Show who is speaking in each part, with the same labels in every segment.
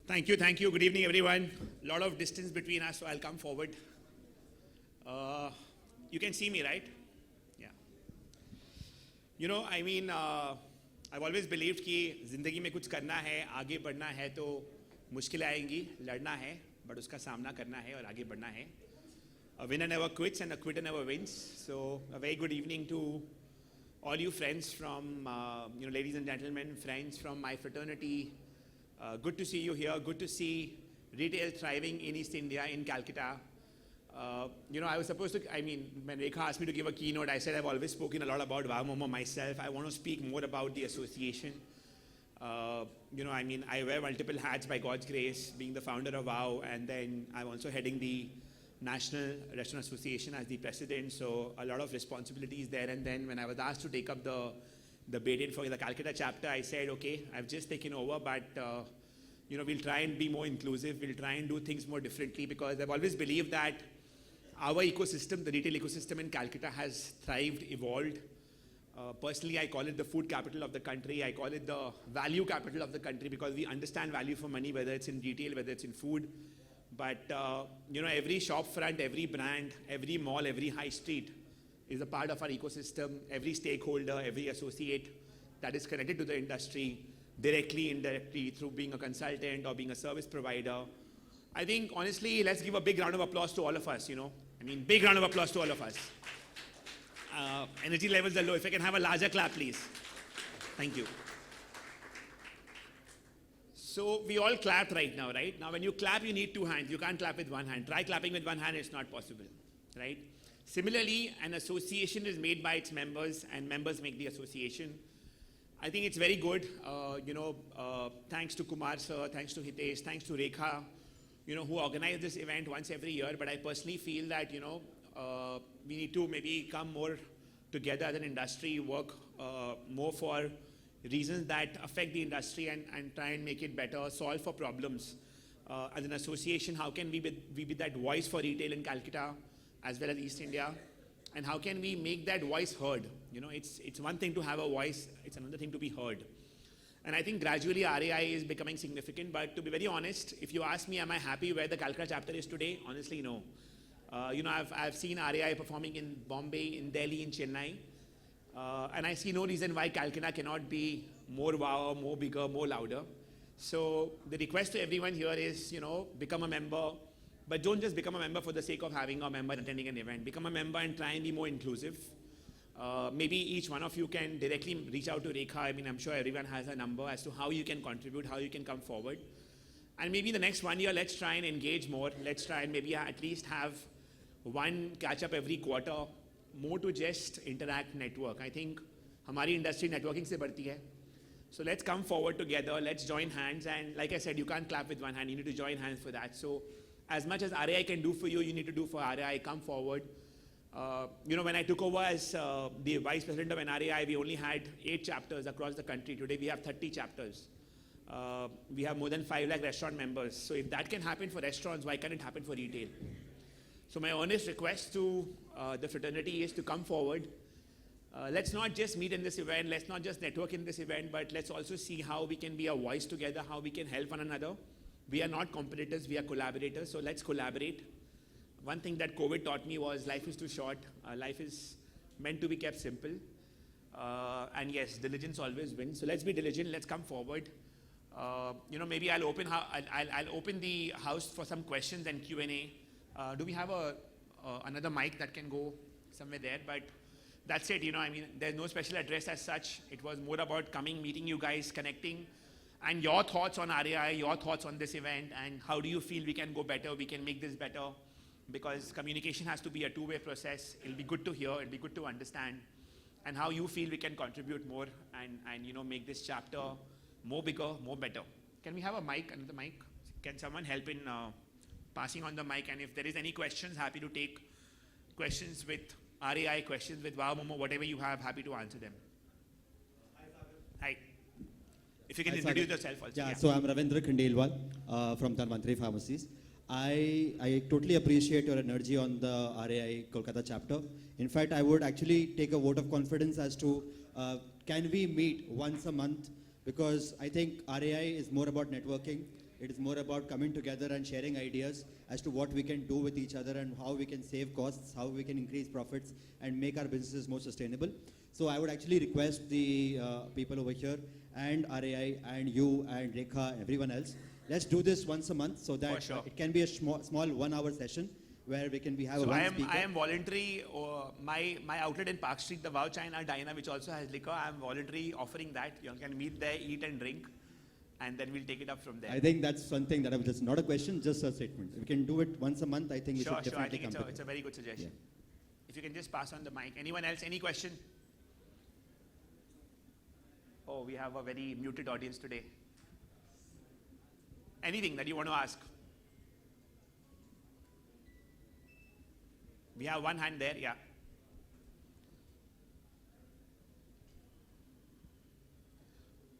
Speaker 1: Thank you, thank you. Good evening, everyone. A lot of distance between us, so I'll come forward. You can see me, right? Yeah. I've always believed कि ज़िंदगी में कुछ करना है, आगे बढ़ना है तो मुश्किलें आएंगी, लड़ना है, but उसका सामना करना है और आगे बढ़ना है. A winner never quits and a quitter never wins. So a very good evening to all you friends from, ladies and gentlemen, friends from my fraternity. Good to see you here. Good to see retail thriving in East India, in Calcutta. I was supposed to, when Rekha asked me to give a keynote, I said I've always spoken a lot about Wow Momo myself. I want to speak more about the association. I wear multiple hats by God's grace, being the founder of Wow, and then I'm also heading the National Restaurant Association as the president, so a lot of responsibilities there. And then when I was asked to take up the bid for the Calcutta chapter, I said, okay, I've just taken over, but we'll try and be more inclusive. We'll try and do things more differently, because I've always believed that our ecosystem, the retail ecosystem in Calcutta, has thrived, evolved. Personally, I call it the food capital of the country. I call it the value capital of the country, because we understand value for money, whether it's in retail, whether it's in food. But every shop front, every brand, every mall, every high street is a part of our ecosystem. Every stakeholder, every associate that is connected to the industry, directly, indirectly, through being a consultant or being a service provider. I think, honestly, let's give a big round of applause to all of us, big round of applause to all of us. Energy levels are low. If I can have a larger clap, please. Thank you. So we all clapped right now, right? Now when you clap, you need two hands. You can't clap with one hand. Try clapping with one hand, it's not possible, right? Similarly, an association is made by its members, and members make the association. I think it's very good, thanks to Kumar sir, thanks to Hitesh, thanks to Rekha, who organize this event once every year. But I personally feel that, we need to maybe come more together as an industry, work more for reasons that affect the industry, and try and make it better, solve for problems. As an association, how can we be that voice for retail in Calcutta as well as East India? And how can we make that voice heard? It's one thing to have a voice, it's another thing to be heard. And I think gradually RAI is becoming significant, but to be very honest, if you ask me, am I happy where the Calcutta chapter is today? Honestly, no. I've seen RAI performing in Bombay, in Delhi, in Chennai. And I see no reason why Calcutta cannot be more wow, more bigger, more louder. So the request to everyone here is, become a member, but don't just become a member for the sake of having a member attending an event. Become a member and try and be more inclusive. Maybe each one of you can directly reach out to Rekha. I'm sure everyone has a number as to how you can contribute, how you can come forward. And maybe the next 1 year, let's try and engage more. Let's try and maybe at least have one catch up every quarter, more to just interact, network. I think hamari industry networking se badhti hai. So let's come forward together, let's join hands. And like I said, you can't clap with one hand, you need to join hands for that. So as much as RAI can do for you, you need to do for RAI. Come forward. When I took over as the vice president of NRAI, we only had 8 chapters across the country. Today we have 30 chapters. We have more than 5 lakh restaurant members. So if that can happen for restaurants, why can't it happen for retail? So my honest request to the fraternity is to come forward. Let's not just meet in this event, let's not just network in this event, but let's also see how we can be a voice together, how we can help one another. We are not competitors, we are collaborators, so let's collaborate. One thing that COVID taught me was life is too short. Life is meant to be kept simple. And yes, diligence always wins. So let's be diligent, let's come forward. Maybe I'll open the house for some questions and Q&A. Do we have another mic that can go somewhere there? But that's it, there's no special address as such. It was more about coming, meeting you guys, connecting, and your thoughts on RAI, your thoughts on this event, and how do you feel we can go better, we can make this better, because communication has to be a two-way process. It'll be good to hear, it'll be good to understand, and how you feel we can contribute more and make this chapter more bigger, more better. Can we have a mic, another mic? Can someone help in passing on the mic? And if there is any questions, happy to take questions with RAI, questions with Wow Momo, whatever you have, happy to answer them. Hi. If you can introduce yourself also.
Speaker 2: Yeah, so I'm Ravindra Khandelwal from Dhanvantri Pharmacies. I totally appreciate your energy on the RAI Kolkata chapter. In fact, I would actually take a vote of confidence as to can we meet once a month, because I think RAI is more about networking. It is more about coming together and sharing ideas as to what we can do with each other and how we can save costs, how we can increase profits and make our businesses more sustainable. So I would actually request the people over here and RAI and you and Rekha, everyone else, let's do this once a month so that
Speaker 1: For sure.
Speaker 2: it can be a small 1 hour session where we can have
Speaker 1: So
Speaker 2: one
Speaker 1: I
Speaker 2: speaker.
Speaker 1: am voluntary. My outlet in Park Street, the Wow China Diner, which also has liquor, I am voluntary offering that. You can meet there, eat and drink, and then we'll take it up from there.
Speaker 2: I think that's something that I was just not a question, just a statement. We can do it once a month. I think we
Speaker 1: Sure,
Speaker 2: should
Speaker 1: sure. I
Speaker 2: definitely
Speaker 1: think
Speaker 2: come
Speaker 1: it's a
Speaker 2: together.
Speaker 1: very good suggestion.
Speaker 2: Yeah.
Speaker 1: If you can just pass on the mic. Anyone else? Any question? Oh, we have a very muted audience today. Anything that you want to ask? We have one hand there, yeah.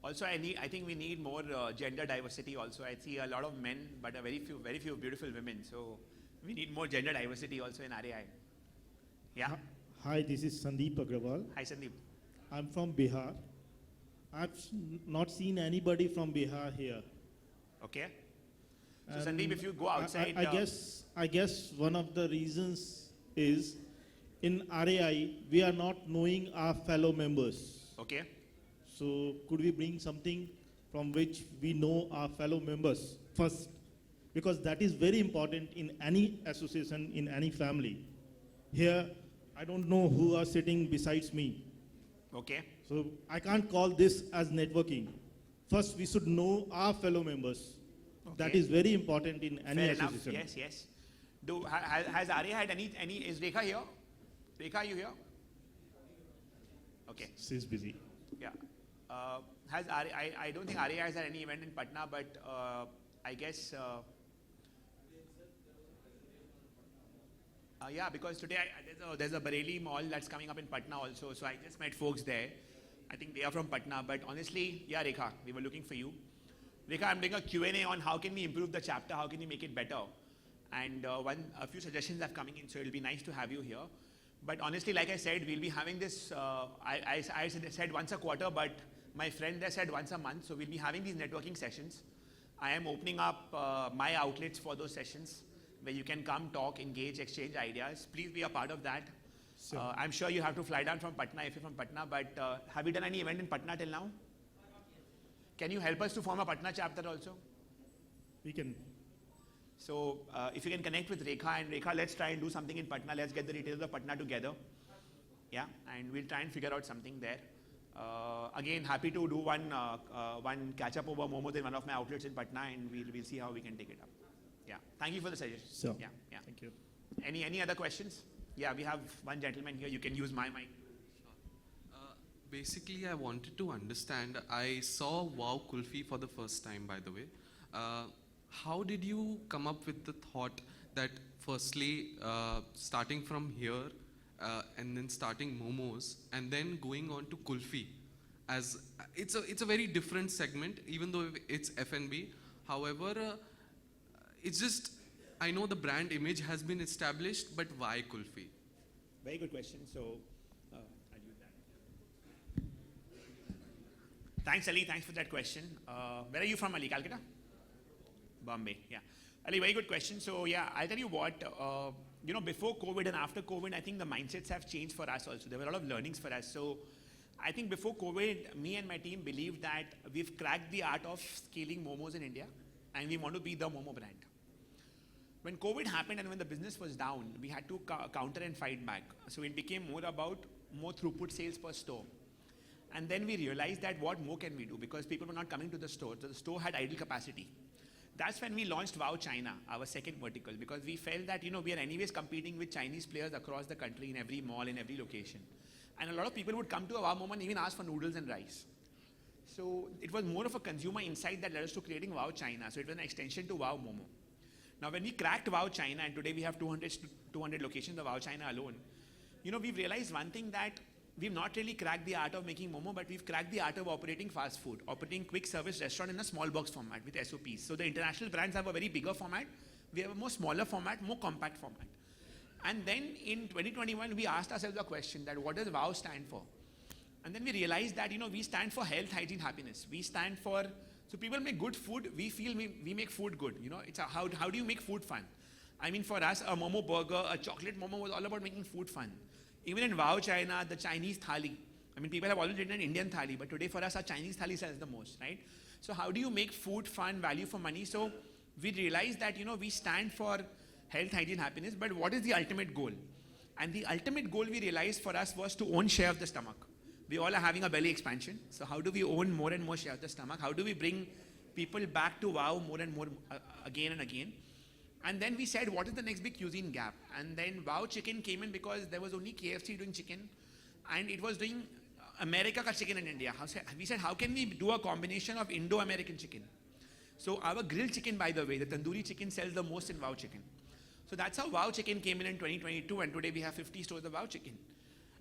Speaker 1: Also, I think we need more gender diversity. Also, I see a lot of men, but very few beautiful women. So we need more gender diversity also in RAI. Yeah.
Speaker 3: Hi, this is Sandeep Agrawal.
Speaker 1: Hi, Sandeep.
Speaker 3: I'm from Bihar. Not seen anybody from Bihar here.
Speaker 1: Okay. So
Speaker 3: And
Speaker 1: Sandeep, if you go outside,
Speaker 3: I guess one of the reasons is in RAI we are not knowing our fellow members.
Speaker 1: okay.
Speaker 3: So could we bring something from which we know our fellow members first? Because that is very important in any association, in any family. Here, I don't know who are sitting besides me.
Speaker 1: Okay.
Speaker 3: So I can't call this as networking. First, we should know our fellow members. That
Speaker 1: Okay.
Speaker 3: is very important in any
Speaker 1: Fair enough.
Speaker 3: association.
Speaker 1: Yes, yes. Has Arya had any? Is Rekha here? Rekha, are you here? Okay.
Speaker 3: She's busy.
Speaker 1: Yeah. Has Arya, I don't think Arya has had any event in Patna, but I guess. Yeah, because today there's a Bareilly mall that's coming up in Patna also. So I just met folks there. I think they are from Patna, but honestly, yeah, Rekha, we were looking for you. Rekha, I'm doing a Q&A on how can we improve the chapter, how can we make it better. And a few suggestions are coming in, so it'll be nice to have you here. But honestly, like I said, we'll be having this, I said once a quarter, but my friend there said once a month. So we'll be having these networking sessions. I am opening up my outlets for those sessions where you can come, talk, engage, exchange ideas. Please be a part of that.
Speaker 3: Sure.
Speaker 1: I'm sure you have to fly down from Patna if you're from Patna, but have you done any event in Patna till now? Can you help us to form a Patna chapter also?
Speaker 3: We can.
Speaker 1: So if you can connect with Rekha, and Rekha, let's try and do something in Patna. Let's get the details of Patna together. Yeah, and we'll try and figure out something there. Again, happy to do one catch up over momos in one of my outlets in Patna, and we'll see how we can take it up. Yeah, thank you for the suggestion.
Speaker 3: Sure.
Speaker 1: Yeah, yeah.
Speaker 3: Thank you.
Speaker 1: Any other questions? Yeah, we have one gentleman here. You can use my mic.
Speaker 4: Basically, I wanted to understand. I saw Wow Kulfi for the first time, by the way. How did you come up with the thought that, firstly, starting from here and then starting momos and then going on to kulfi? As it's a very different segment, even though it's F&B. However, it's just, I know the brand image has been established, but why kulfi?
Speaker 1: Very good question. So I'll use that. Thanks, Ali. Thanks for that question. Where are you from, Ali? Calcutta? Bombay. Yeah. Ali, very good question. So yeah, I'll tell you what. Before COVID and after COVID, I think the mindsets have changed for us also. There were a lot of learnings for us. So I think before COVID, me and my team believed that we've cracked the art of scaling momos in India, and we want to be the momo brand. When COVID happened and when the business was down, we had to counter and fight back. So it became more about more throughput sales per store. And then we realized that what more can we do, because people were not coming to the store. So the store had idle capacity. That's when we launched Wow China, our second vertical, because we felt that we are anyways competing with Chinese players across the country in every mall, in every location. And a lot of people would come to a Wow Momo and even ask for noodles and rice. So it was more of a consumer insight that led us to creating Wow China. So it was an extension to Wow Momo. Now when we cracked Wow China, and today we have 200 locations of Wow China alone, we've realized one thing, that we've not really cracked the art of making momo, but we've cracked the art of operating fast food, operating quick service restaurant in a small box format with SOPs. So the international brands have a very bigger format. We have a more smaller format, more compact format. And then in 2021, we asked ourselves a question that what does Wow stand for? And then we realized that, we stand for health, hygiene, happiness. We stand for So people make good food. We feel we make food good. You know, it's how do you make food fun? I mean, for us, a Momo burger, a chocolate Momo was all about making food fun. Even in Wow China, the Chinese thali. I mean, people have always written an Indian thali, but today for us, our Chinese thali sells the most, right? So how do you make food fun, value for money? So we realized that, you know, we stand for health, hygiene, happiness, but what is the ultimate goal? And the ultimate goal we realized for us was to own share of the stomach. We all are having a belly expansion. So how do we own more and more share of the stomach? How do we bring people back to Wow more and more again and again? And then we said, what is the next big cuisine gap? And then Wow Chicken came in because there was only KFC doing chicken, and it was doing America ka chicken in India. We said, how can we do a combination of Indo-American chicken? So our grilled chicken, by the way, the tandoori chicken sells the most in Wow Chicken. So that's how Wow Chicken came in 2022, and today we have 50 stores of Wow Chicken.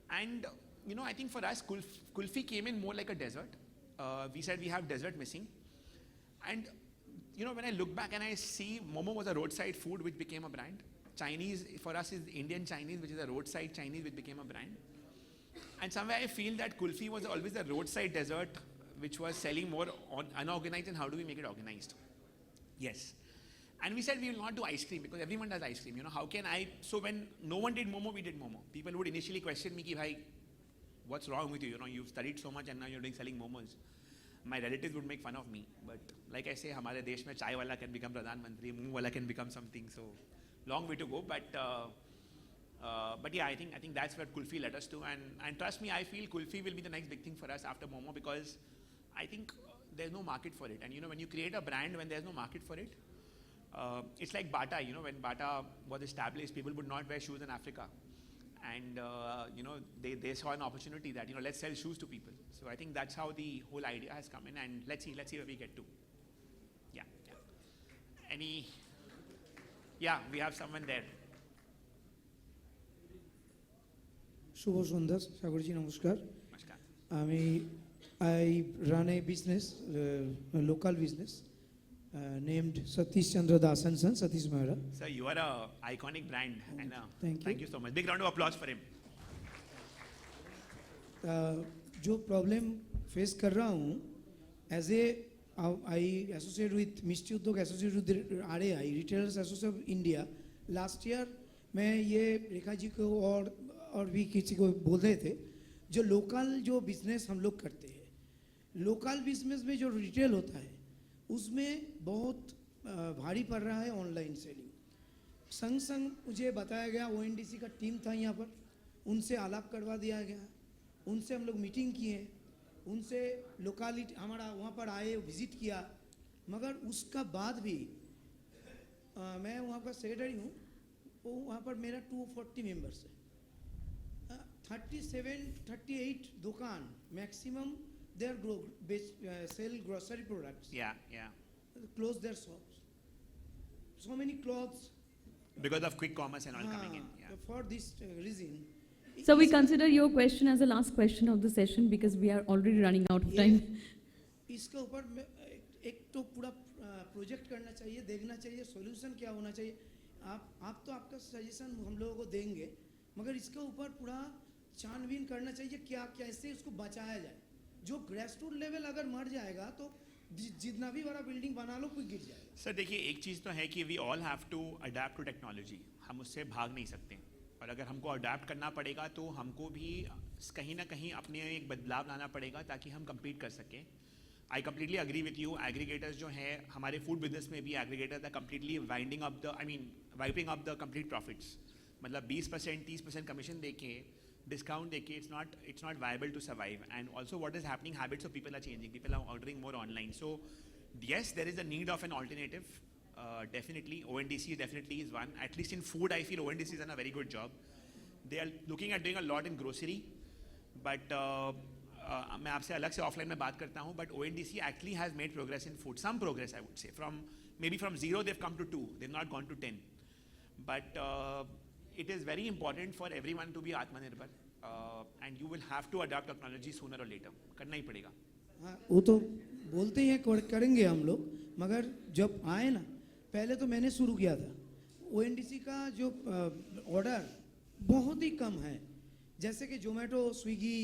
Speaker 1: And you know, I think for us, kulfi came in more like a dessert. We said we have dessert missing. And you know, when I look back and I see Momo was a roadside food which became a brand. Chinese for us is Indian Chinese, which is a roadside Chinese which became a brand. And somewhere I feel that kulfi was always a roadside dessert which was selling more unorganized, and how do we make it organized? Yes. And we said we will not do ice cream because everyone does ice cream. You know, how can I? So when no one did Momo, we did Momo. People would initially question me, ki, bhai, what's wrong with you? You know, you've studied so much and now you're doing selling momos. My relatives would make fun of me, but like I say, हमारे देश में चाय वाला can become प्रधानमंत्री, मूंग वाला can become something. So long way to go, but yeah, I think that's what kulfi led us to, and trust me, I feel kulfi will be the next big thing for us after Momo, because I think there's no market for it. And you know, when you create a brand when there's no market for it, it's like Bata. You know, when Bata was established, people would not wear shoes in Africa. And you know, they saw an opportunity that, you know, let's sell shoes to people. So I think that's how the whole idea has come in, and let's see where we get to. Yeah. Yeah, we have someone there.
Speaker 5: শুভ সন্ধ্যা সাগরজি, নমস্কার।
Speaker 1: Namaskar.
Speaker 5: I run a business, a local business named Satish Chandra Das and Sons, Satish Mehra.
Speaker 1: Sir, you are a iconic brand, and
Speaker 5: Thank
Speaker 1: you so much. Big round of applause for him.
Speaker 5: जो problem face कर रहा हूँ, as a I associate with Mishti Udyog associate with RAI, retailers association of India. Last year मैं ये रेखा जी को और भी किसी को बोल रहे थे, जो लोकल जो बिजनेस हम लोग करते हैं, लोकल बिजनेस में जो रिटेल होता है उसमें बहुत भारी पड़ रहा है ऑनलाइन सेलिंग। संग संग मुझे बताया गया, ONDC का टीम था यहाँ पर, उनसे आलाप करवा दिया गया, उनसे हम लोग मीटिंग किए, उनसे लोकालिटी हमारा वहाँ पर आए, विजिट किया, मगर उसका बाद भी मैं वहाँ का सेक्रेटरी हूँ, वो वहाँ पर मेरा 240 मेंबर्स है, 37-38 दुकान maximum their sell grocery products,
Speaker 1: Yeah.
Speaker 5: close their shops, so many clothes
Speaker 1: Because of quick commerce and all coming in. Yeah.
Speaker 5: for this reason.
Speaker 6: So we consider your question as the last question of the session because we are already running out of time.
Speaker 5: इसके ऊपर एक तो पूरा project करना चाहिए, देखना चाहिए solution क्या होना चाहिए। आप तो आपका सजेशन हम लोगों को देंगे, मगर इसके ऊपर पूरा छानबीन करना चाहिए, क्या कैसे इसको बचाया जाए। जो ग्रेसरूट लेवल अगर मर जाएगा तो जितना भी बड़ा बिल्डिंग बना लो कोई गिर जाएगा।
Speaker 1: सर देखिए, एक चीज़ तो है कि we all have to adapt to technology, हम उससे भाग नहीं सकते, और अगर हमको अडेप्ट करना पड़ेगा तो हमको भी कहीं ना कहीं अपने एक बदलाव लाना पड़ेगा ताकि हम कम्पीट कर सकें। I completely agree with you. Aggregators जो हैं हमारे फूड बिजनेस में भी, aggregators are completely winding up the wiping up the complete profits. मतलब 20% 30% कमीशन देके, discount देके, it's not viable to survive. And also what is happening, habits of people are changing, people are ordering more online. So yes, there is a need of an alternative. Definitely ONDC definitely is one. At least in food I feel ONDC has done a very good job. They are looking at doing a lot in grocery, but मैं आपसे अलग से offline में बात करता हूँ, but ONDC actually has made progress in food, some progress I would say, maybe from 0 they've come to 2, they've not gone to 10, but it is very important for everyone to be Atmanirbhar, and you will have to adopt technology sooner or later, करना ही पड़ेगा।
Speaker 5: हाँ, वो तो बोलते हैं करेंगे हम लोग, मगर जब आए ना, पहले तो मैंने शुरू किया था, ONDC का जो ऑर्डर बहुत ही कम है, जैसे कि जोमेटो, स्विगी,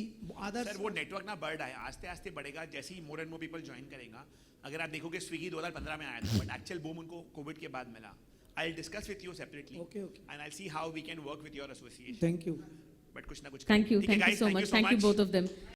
Speaker 5: अदर।
Speaker 1: सर वो नेटवर्क ना बढ़ रहा है, आस्ते आस्ते बढ़ेगा, जैसे ही more and more people join करेगा। अगर आप देखोगे स्विगी 2015 में आया था, बट एक्चुअल बूम उनको कोविड के बाद मिला. I'll discuss with you separately.
Speaker 5: Okay, okay.
Speaker 1: And I'll see how we can work with your association.
Speaker 5: Thank you.
Speaker 1: But कुछ ना कुछ
Speaker 6: Thank you.
Speaker 1: करेंगे. ठीक है,
Speaker 6: Thank you
Speaker 1: guys,
Speaker 6: so
Speaker 1: thank
Speaker 6: much. Thank you both of them.